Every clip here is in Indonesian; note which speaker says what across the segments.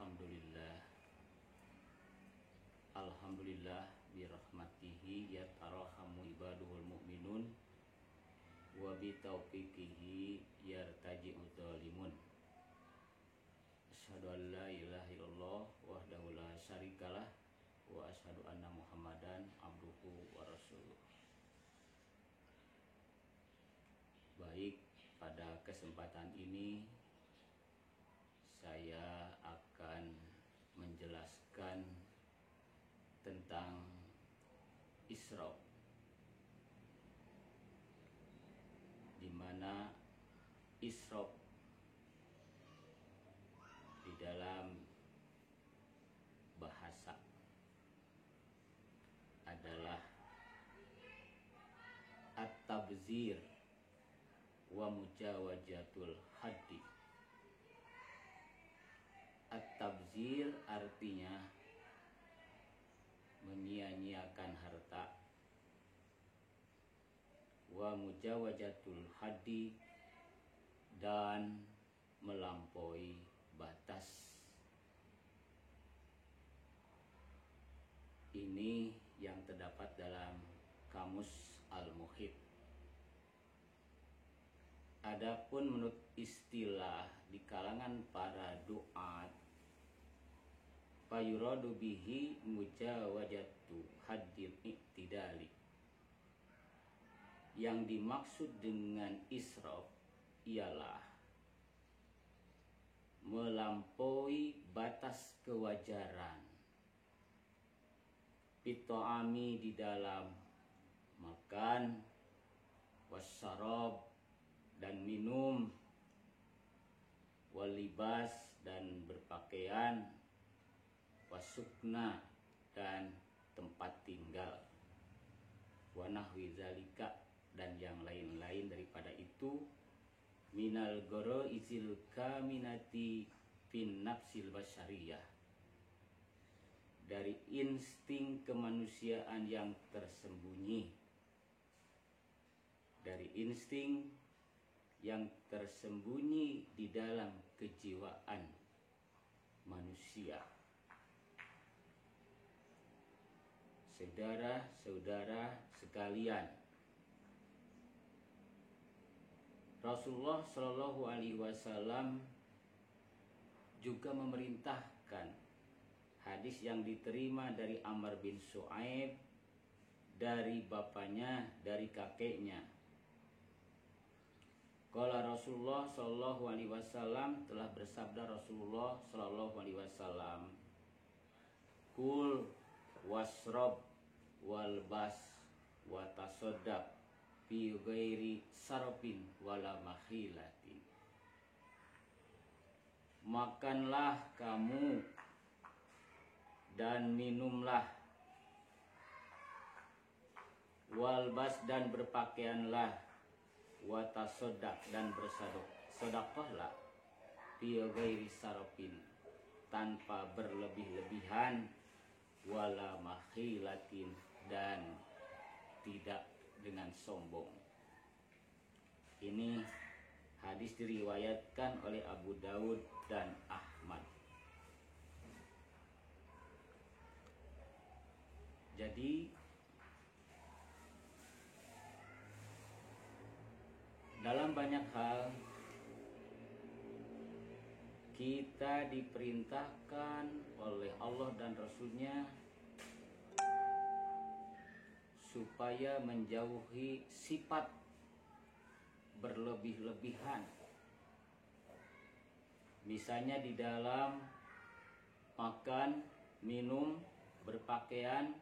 Speaker 1: Alhamdulillah. Alhamdulillah birahmatihi yatarhamu ibaduhul mu'minun wa bitaufiqihi yartaji'u dzalimun. Asyhadu an la ilaha illallah wahdahu la syarikalah wa asyhadu anna Muhammadan abduhu wa rasuluh. Baik, pada kesempatan ini saya akan menjelaskan tentang Isra, di mana Isra di dalam bahasa adalah at-tabzir wa mujawajatul haddi. At-tabzir artinya menyia-nyiakan harta, wa mujawajatul haddi dan melampaui batas. Ini yang terdapat dalam Kamus Al-Muhit. Adapun menurut istilah di kalangan para duat, fayuradu bihi mujawajatu haddil iktidali. Yang dimaksud dengan israf ialah melampaui batas kewajaran, fitoami di dalam makan, wasyarab dan minum, walibas dan berpakaian, wasukna dan tempat tinggal, wanahwi zalika dan yang lain-lain daripada itu, minal goro izil kaminati fin nafsil basyariyah, dari insting kemanusiaan yang tersembunyi, dari insting yang tersembunyi di dalam kejiwaan manusia. Saudara-saudara sekalian, Rasulullah Shallallahu Alaihi Wasallam juga memerintahkan, hadis yang diterima dari Amr bin Shu'aib dari bapaknya, dari kakeknya. Qala Rasulullah Shallallahu Alaihi Wasallam, telah bersabda Rasulullah Shallallahu Alaihi Wasallam, kul wasrob walbas watasoddaq fi ghairi sarofin wala makhilatin. Makanlah kamu dan minumlah, walbas dan berpakaianlah, watasoddaq dan bersedekahlah, fi ghairi sarofin tanpa berlebih-lebihan, wala makhilatin dan tidak dengan sombong. Ini hadis diriwayatkan oleh Abu Daud dan Ahmad. Jadi dalam banyak hal kita diperintahkan oleh Allah dan Rasul-Nya supaya menjauhi sifat berlebih-lebihan. Misalnya di dalam makan, minum, berpakaian,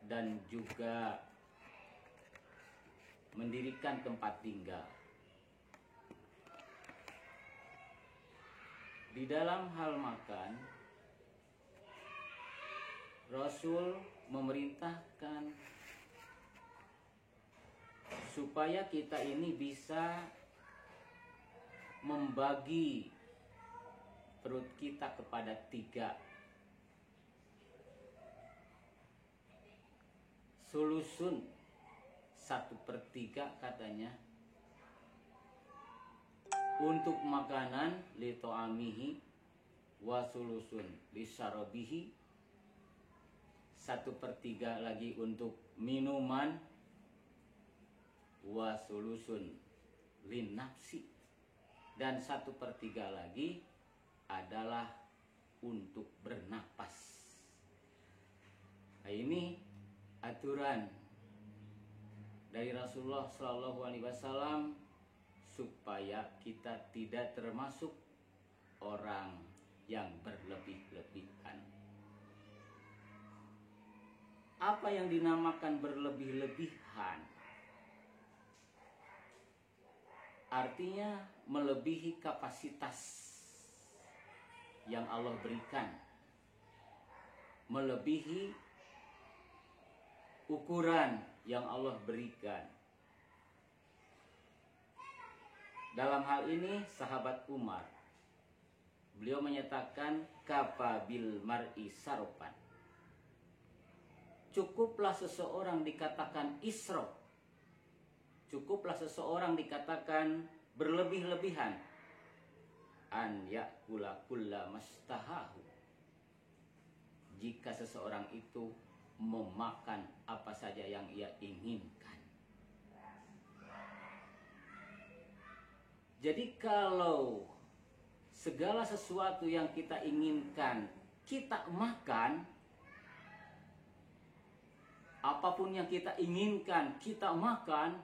Speaker 1: dan juga mendirikan tempat tinggal. Di dalam hal makan, Rasul memerintahkan supaya kita ini bisa membagi perut kita kepada 3. Sulusun 1/3 katanya untuk makanan li to'amihi wa sulusun lisarabihi, 1/3 lagi untuk minuman, wa sulusun linnafsi, dan 1/3 lagi adalah untuk bernapas. Nah, ini aturan dari Rasulullah Shallallahu Alaihi Wasallam supaya kita tidak termasuk orang yang berlebih-lebihan. Apa yang dinamakan berlebih-lebihan? Artinya melebihi kapasitas yang Allah berikan, melebihi ukuran yang Allah berikan. Dalam hal ini sahabat Umar, beliau menyatakan kafa bil mar'i saropan. Cukuplah seseorang dikatakan isrof, cukuplah seseorang dikatakan berlebih-lebihan, an yakula kulla mastahahu, jika seseorang itu memakan apa saja yang ia inginkan. Jadi kalau segala sesuatu yang kita inginkan kita makan, apapun yang kita inginkan kita makan,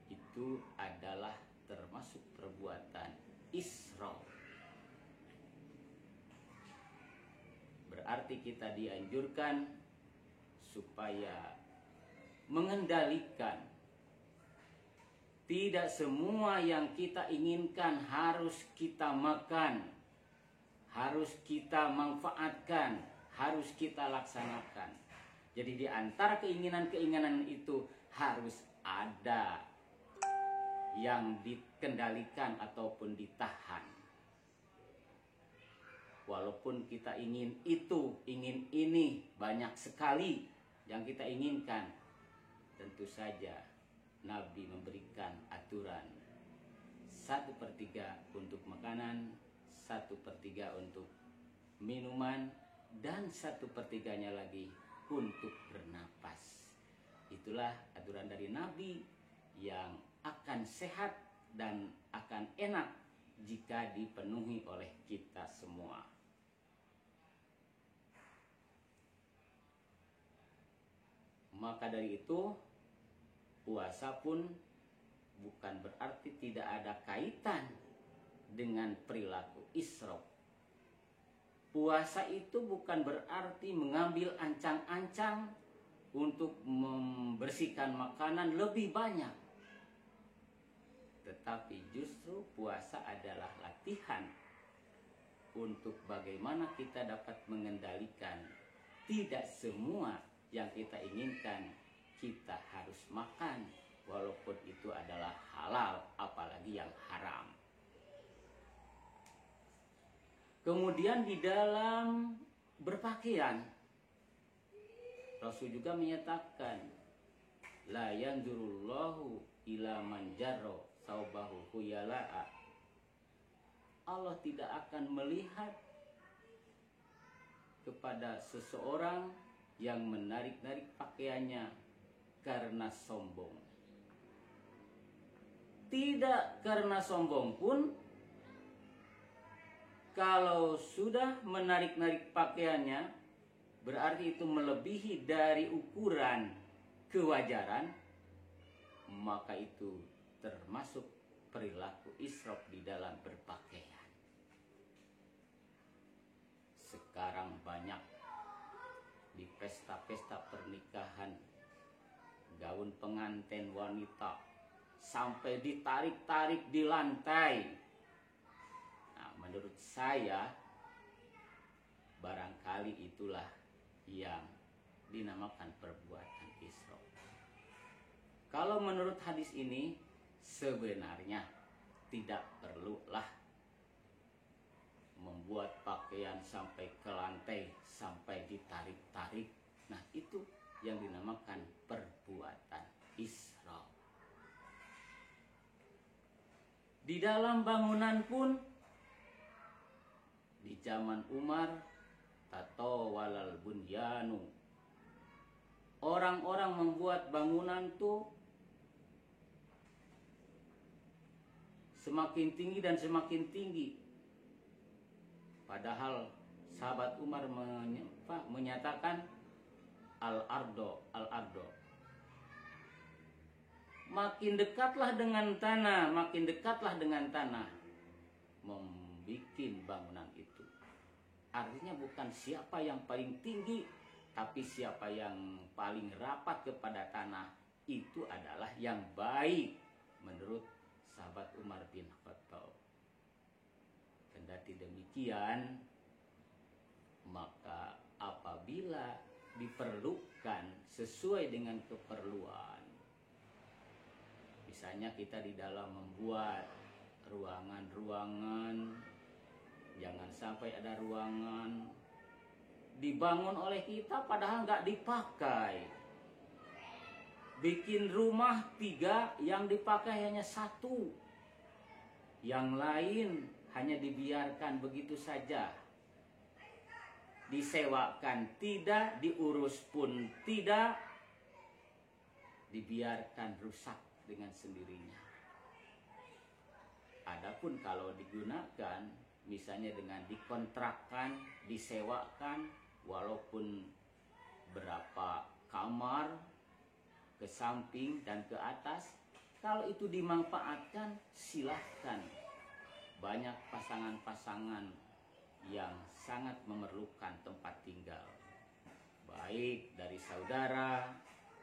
Speaker 1: itu adalah termasuk perbuatan israf. Berarti kita dianjurkan supaya mengendalikan. Tidak semua yang kita inginkan harus kita makan, harus kita manfaatkan, harus kita laksanakan. Jadi di antara keinginan-keinginan itu harus ada yang dikendalikan ataupun ditahan. Walaupun kita ingin itu, ingin ini, banyak sekali yang kita inginkan, tentu saja Nabi memberikan aturan 1/3 untuk makanan, 1/3 untuk minuman, dan 1/3-nya lagi untuk bernapas. Itulah aturan dari Nabi yang akan sehat dan akan enak jika dipenuhi oleh kita semua. Maka dari itu, puasa pun bukan berarti tidak ada kaitan dengan perilaku israf. Puasa itu bukan berarti mengambil ancang-ancang untuk membersihkan makanan lebih banyak. Tetapi justru puasa adalah latihan untuk bagaimana kita dapat mengendalikan tidak semua yang kita inginkan kita harus makan, walaupun itu adalah halal, apalagi yang haram. Kemudian di dalam berpakaian, Rasul juga menyatakan, la yanzurullahu ila man jarra saubahu khuyala'a. Allah tidak akan melihat kepada seseorang yang menarik-narik pakaiannya karena sombong. Tidak karena sombong pun, kalau sudah menarik-narik pakaiannya, berarti itu melebihi dari ukuran kewajaran, maka itu termasuk perilaku israf di dalam berpakaian. Sekarang banyak di pesta-pesta pernikahan, gaun pengantin wanita sampai ditarik-tarik di lantai. Menurut saya, barangkali itulah yang dinamakan perbuatan israf. Kalau menurut hadis ini, sebenarnya tidak perlulah membuat pakaian sampai ke lantai, sampai ditarik-tarik. Nah, itu yang dinamakan perbuatan israf. Di dalam bangunan pun zaman Umar tatawalal bunyanu. Orang-orang membuat bangunan tuh semakin tinggi dan semakin tinggi. Padahal sahabat Umar menyatakan al-ardo. Makin dekatlah dengan tanah, makin dekatlah dengan tanah membikin bangunan itu. Artinya bukan siapa yang paling tinggi, tapi siapa yang paling rapat kepada tanah itu adalah yang baik menurut sahabat Umar bin Khattab. Kendati demikian, maka apabila diperlukan sesuai dengan keperluan, misalnya kita di dalam membuat ruangan-ruangan, jangan sampai ada ruangan dibangun oleh kita padahal nggak dipakai. Bikin rumah 3 yang dipakai hanya 1, yang lain hanya dibiarkan begitu saja, disewakan tidak, diurus pun tidak, dibiarkan rusak dengan sendirinya. Adapun kalau digunakan misalnya dengan dikontrakkan, disewakan, walaupun berapa kamar ke samping dan ke atas, kalau itu dimanfaatkan silahkan. Banyak pasangan-pasangan yang sangat memerlukan tempat tinggal, baik dari saudara,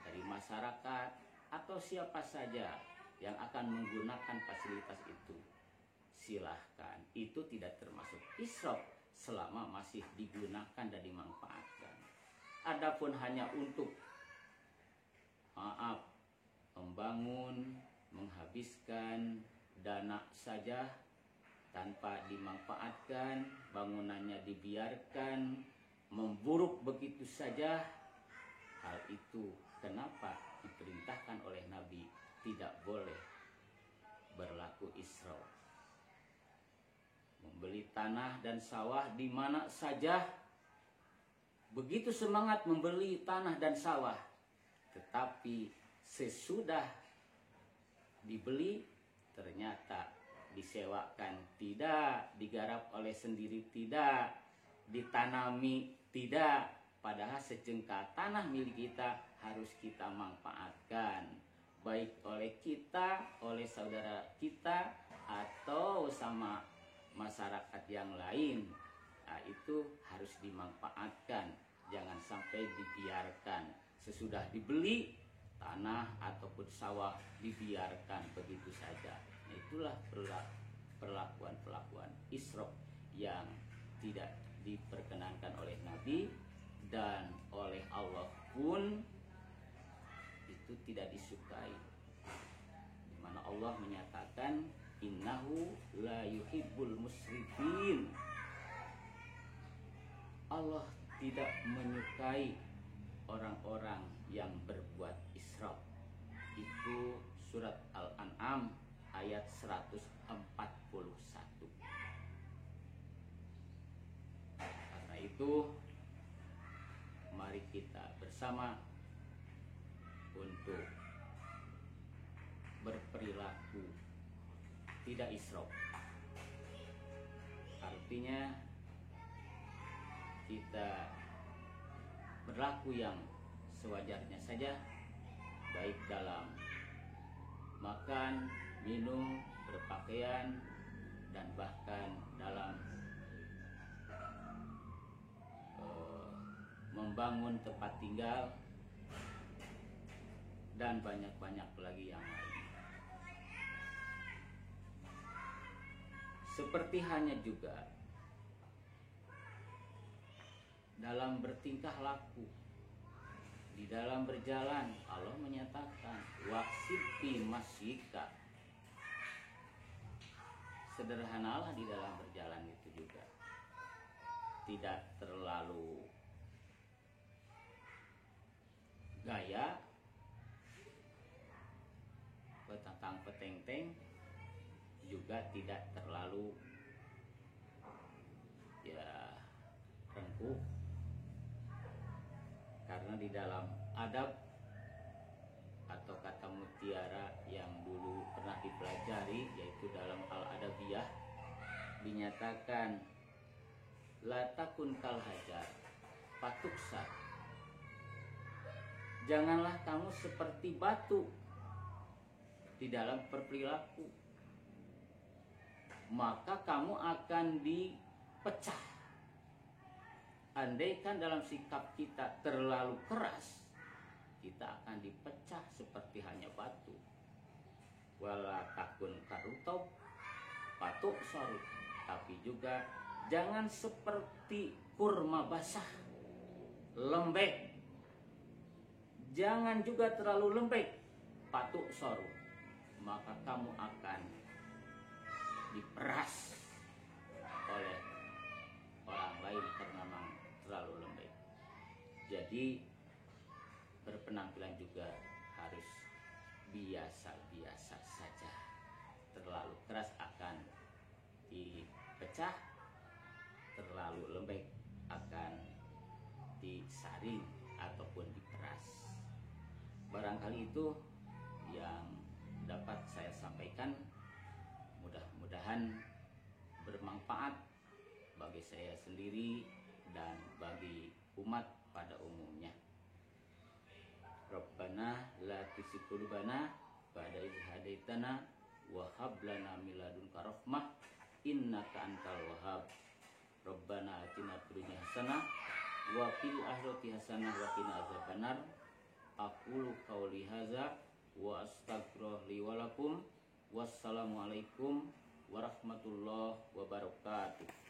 Speaker 1: dari masyarakat, atau siapa saja yang akan menggunakan fasilitas itu. Silahkan, itu tidak termasuk israf selama masih digunakan dan dimanfaatkan. Adapun hanya untuk membangun, menghabiskan dana saja tanpa dimanfaatkan, bangunannya dibiarkan memburuk begitu saja, hal itu kenapa diperintahkan oleh Nabi tidak boleh berlaku israf. Membeli tanah dan sawah di mana saja, begitu semangat membeli tanah dan sawah, tetapi sesudah dibeli ternyata disewakan tidak, digarap oleh sendiri tidak, ditanami tidak, padahal secengkal tanah milik kita harus kita manfaatkan, baik oleh kita, oleh saudara kita, atau sama masyarakat yang lain. Nah, itu harus dimanfaatkan, jangan sampai dibiarkan. Sesudah dibeli tanah ataupun sawah dibiarkan begitu saja. Nah, itulah perlakuan israf yang tidak diperkenankan oleh Nabi dan oleh Allah pun itu tidak disukai. Di mana Allah menyatakan innahu la yuhibbul musrifin. Allah tidak menyukai orang-orang yang berbuat israf. Itu surat Al-An'am ayat 141. Karena itu mari kita bersama untuk berperilaku tidak israf. Artinya kita berlaku yang sewajarnya saja, baik dalam makan, minum, berpakaian, dan bahkan dalam membangun tempat tinggal, dan banyak-banyak lagi yang lain. Seperti hanya juga dalam bertingkah laku, di dalam berjalan, Allah menyatakan waqsid fi masyika. Sederhanalah di dalam berjalan itu juga, tidak terlalu gaya, petantang peteng-teng, juga tidak terlalu ya empuk. Karena di dalam adab atau kata mutiara yang dulu pernah dipelajari, yaitu dalam al-adabiyah, dinyatakan la takun kal hajar patuksa. Janganlah kamu seperti batu di dalam berperilaku, maka kamu akan dipecah. Andaikan dalam sikap kita terlalu keras, kita akan dipecah seperti hanya batu. Wala takun karutob patuk sorut. Tapi juga jangan seperti kurma basah, lembek. Jangan juga terlalu lembek, patuk sorut. Maka kamu akan diperas oleh orang lain karena memang terlalu lembek. Jadi berpenampilan juga harus biasa-biasa saja. Terlalu keras akan dipecah, terlalu lembek akan disaring ataupun diperas. Barangkali itu yang dapat saya sampaikan. Mudah-mudahan bermanfaat bagi saya sendiri dan bagi umat pada umumnya. Rabbana la tuzigh qulubana ba'da idh hadaitana wa hab lana min ladunka rahmah innaka antal wahhab. Rabbana atina fid dunya hasanah wa fil akhirati hasanah wa qina adzabannar. Aqulu qauli hadza wa astaghfiru li wa lakum. Wassalamualaikum warahmatullahi wabarakatuh.